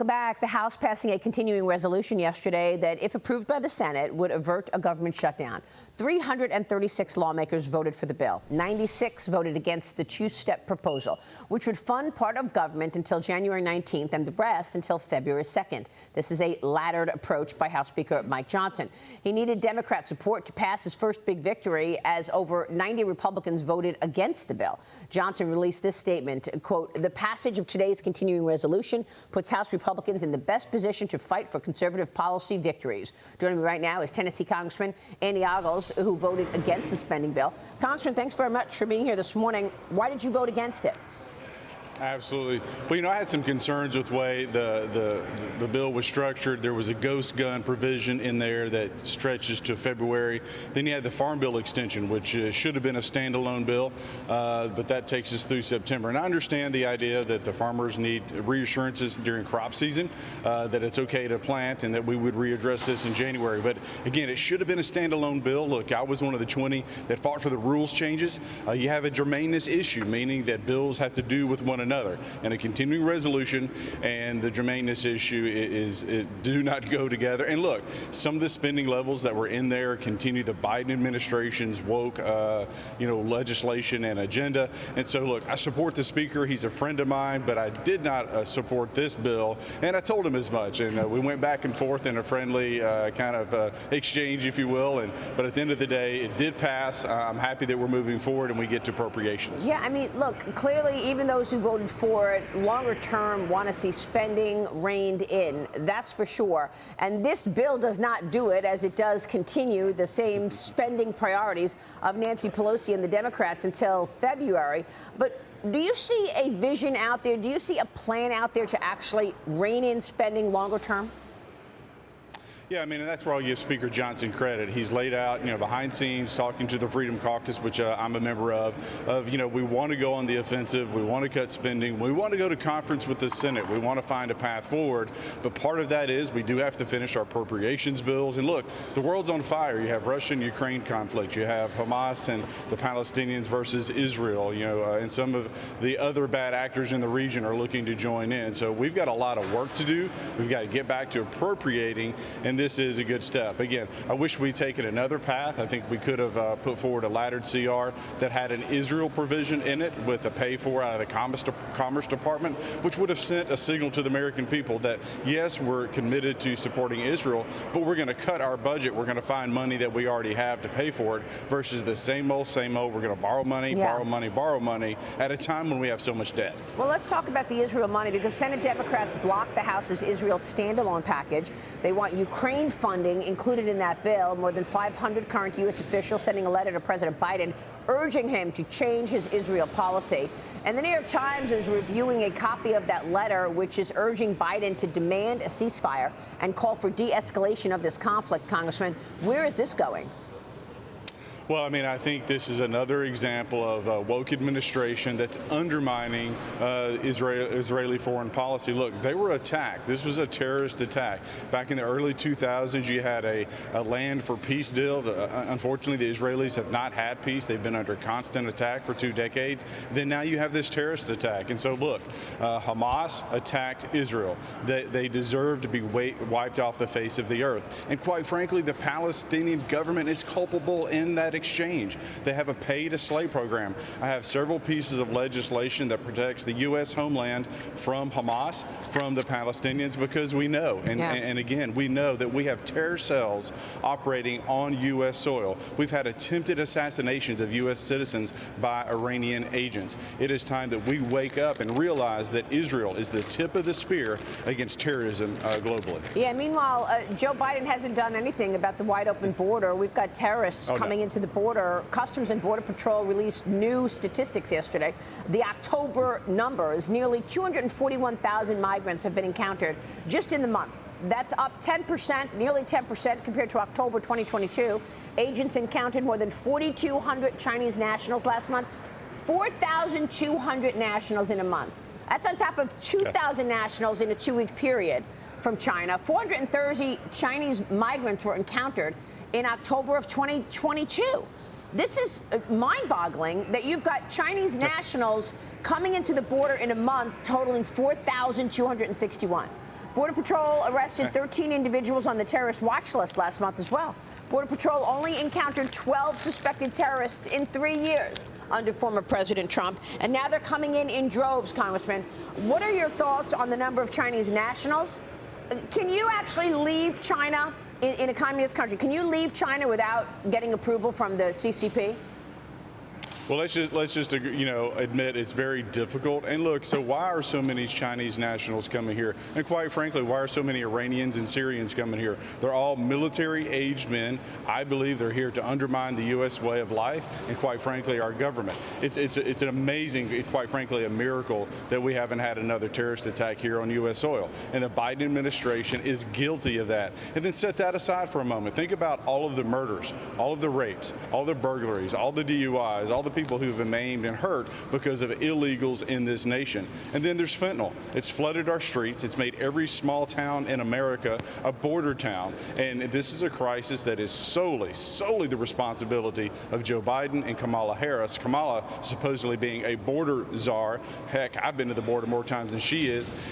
Welcome back. The House passing a continuing resolution yesterday that, if approved by the Senate, would avert a government shutdown. 336 lawmakers voted for the bill. 96 voted against the two-step proposal, which would fund part of government until January 19th and the rest until February 2nd. This is a laddered approach by House Speaker Mike Johnson. He needed Democrat support to pass his first big victory, as over 90 Republicans voted against the bill. Johnson released this statement, quote, "The passage of today's continuing resolution puts House Republicans in the best position to fight for conservative policy victories." Joining me right now is Tennessee Congressman Andy Ogles, who voted against the spending bill. Congressman, thanks very much for being here this morning. Why did you vote against it? Absolutely. Well, you know, I had some concerns with the way the bill was structured. There was a ghost gun provision in there that stretches to February. Then you had the Farm Bill extension, which should have been a standalone bill, but that takes us through September. And I understand the idea that the farmers need reassurances during crop season, that it's okay to plant, and that we would readdress this in January. But again, it should have been a standalone bill. Look, I was one of the 20 that fought for the rules changes. You have a germaneness issue, meaning that bills have to do with one another. And a continuing resolution and the germaneness issue do not go together. And look, some of the spending levels that were in there continue the Biden administration's woke, legislation and agenda. And so, look, I support the speaker. He's a friend of mine, but I did not support this bill. And I told him as much. And we went back and forth in a friendly kind of exchange, if you will. But at the end of the day, it did pass. I'm happy that we're moving forward and we get to appropriations. Yeah, I mean, look, clearly, even those who voted for it longer term want to see spending reined in. That's for sure. And this bill does not do it, as it does continue the same spending priorities of Nancy Pelosi and the Democrats until February. But do you see a vision out there? Do you see a plan out there to actually rein in spending longer term? Yeah, I mean, and that's where I'll give Speaker Johnson credit. He's laid out, behind scenes, talking to the Freedom Caucus, which I'm a member of, we want to go on the offensive. We want to cut spending. We want to go to conference with the Senate. We want to find a path forward. But part of that is we do have to finish our appropriations bills. And look, the world's on fire. You have Russia and Ukraine conflict. You have Hamas and the Palestinians versus Israel, and some of the other bad actors in the region are looking to join in. So we've got a lot of work to do. We've got to get back to appropriating, and this is a good step. Again, I wish we'd taken another path. I think we could have put forward a laddered CR that had an Israel provision in it with a pay for out of the Commerce Department, which would have sent a signal to the American people that, yes, we're committed to supporting Israel, but we're going to cut our budget. We're going to find money that we already have to pay for it versus the same old, we're going to borrow money, borrow money at a time when we have so much debt. Well, let's talk about the Israel money, because Senate Democrats blocked the House's Israel standalone package. They want Ukraine funding included in that bill. More than 500 current U.S. officials sending a letter to President Biden urging him to change his Israel policy. And the New York Times is reviewing a copy of that letter, which is urging Biden to demand a ceasefire and call for de-escalation of this conflict. Congressman, where is this going? Well, I mean, I think this is another example of a woke administration that's undermining Israeli foreign policy. Look, they were attacked. This was a terrorist attack. Back in the early 2000s, you had a land for peace deal. Unfortunately, the Israelis have not had peace. They've been under constant attack for 2 decades. Then now you have this terrorist attack. And so, look, Hamas attacked Israel. They deserve to be wiped off the face of the earth. And quite frankly, the Palestinian government is culpable in that exchange. They have a pay-to-slay program. I have several pieces of legislation that protects the U.S. homeland from Hamas, from the Palestinians, because we know, and again, we know that we have terror cells operating on U.S. soil. We've had attempted assassinations of U.S. citizens by Iranian agents. It is time that we wake up and realize that Israel is the tip of the spear against terrorism globally. Yeah, meanwhile, Joe Biden hasn't done anything about the wide-open border. We've got terrorists coming into the border. Customs and Border Patrol released new statistics yesterday. The October numbers, nearly 241,000 migrants have been encountered just in the month. That's up 10%, nearly 10% compared to October 2022. Agents encountered more than 4,200 Chinese nationals last month, 4,200 nationals in a month. That's on top of 2,000 nationals in a 2-week period from China. 430 Chinese migrants were encountered in October of 2022. This is mind-boggling that you've got Chinese nationals coming into the border in a month totaling 4,261. Border Patrol arrested 13 individuals on the terrorist watch list last month as well. Border Patrol only encountered 12 suspected terrorists in 3 years under former President Trump, and now they're coming in droves, Congressman. What are your thoughts on the number of Chinese nationals? Can you actually leave China in a communist country? Can you leave China without getting approval from the CCP? Well, let's just admit it's very difficult. And look, so why are so many Chinese nationals coming here? And quite frankly, why are so many Iranians and Syrians coming here? They're all military-aged men. I believe they're here to undermine the U.S. way of life and, quite frankly, our government. It's an amazing, quite frankly, a miracle that we haven't had another terrorist attack here on U.S. soil. And the Biden administration is guilty of that. And then set that aside for a moment. Think about all of the murders, all of the rapes, all the burglaries, all the DUIs, all the people who have been maimed and hurt because of illegals in this nation. And then there's fentanyl. It's flooded our streets. It's made every small town in America a border town. And this is a crisis that is solely the responsibility of Joe Biden and Kamala Harris. Kamala supposedly being a border czar. Heck, I've been to the border more times than she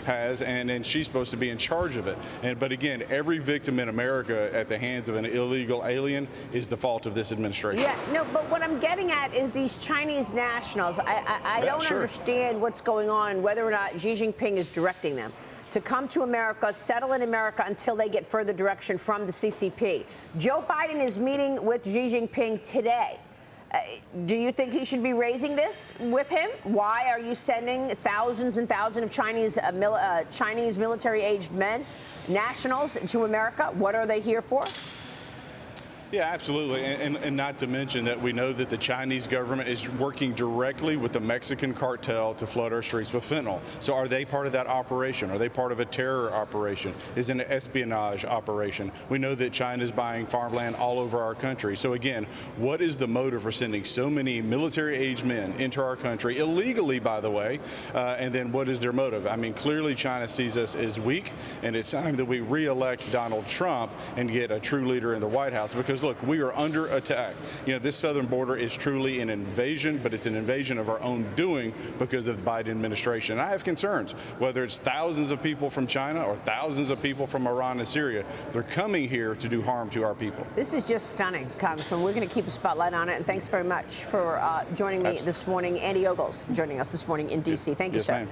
has, and she's supposed to be in charge of it. But again, every victim in America at the hands of an illegal alien is the fault of this administration. Yeah, no, but what I'm getting at is these Chinese nationals. I don't understand what's going on and whether or not Xi Jinping is directing them to come to America, settle in America until they get further direction from the CCP. Joe Biden is meeting with Xi Jinping today. Do you think he should be raising this with him? Why are you sending thousands and thousands of Chinese military-aged men, nationals, to America? What are they here for? Yeah, absolutely. And not to mention that we know that the Chinese government is working directly with the Mexican cartel to flood our streets with fentanyl. So are they part of that operation? Are they part of a terror operation? Is it an espionage operation? We know that China is buying farmland all over our country. So again, what is the motive for sending so many military-aged men into our country, illegally, by the way? And then what is their motive? I mean, clearly China sees us as weak, and it's time that we re-elect Donald Trump and get a true leader in the White House, because look, we are under attack. You know, this southern border is truly an invasion, but it's an invasion of our own doing because of the Biden administration. And I have concerns, whether it's thousands of people from China or thousands of people from Iran and Syria. They're coming here to do harm to our people. This is just stunning, Congressman. We're going to keep a spotlight on it. And thanks very much for joining me this morning. Andy Ogles joining us this morning in D.C. Thank you, sir.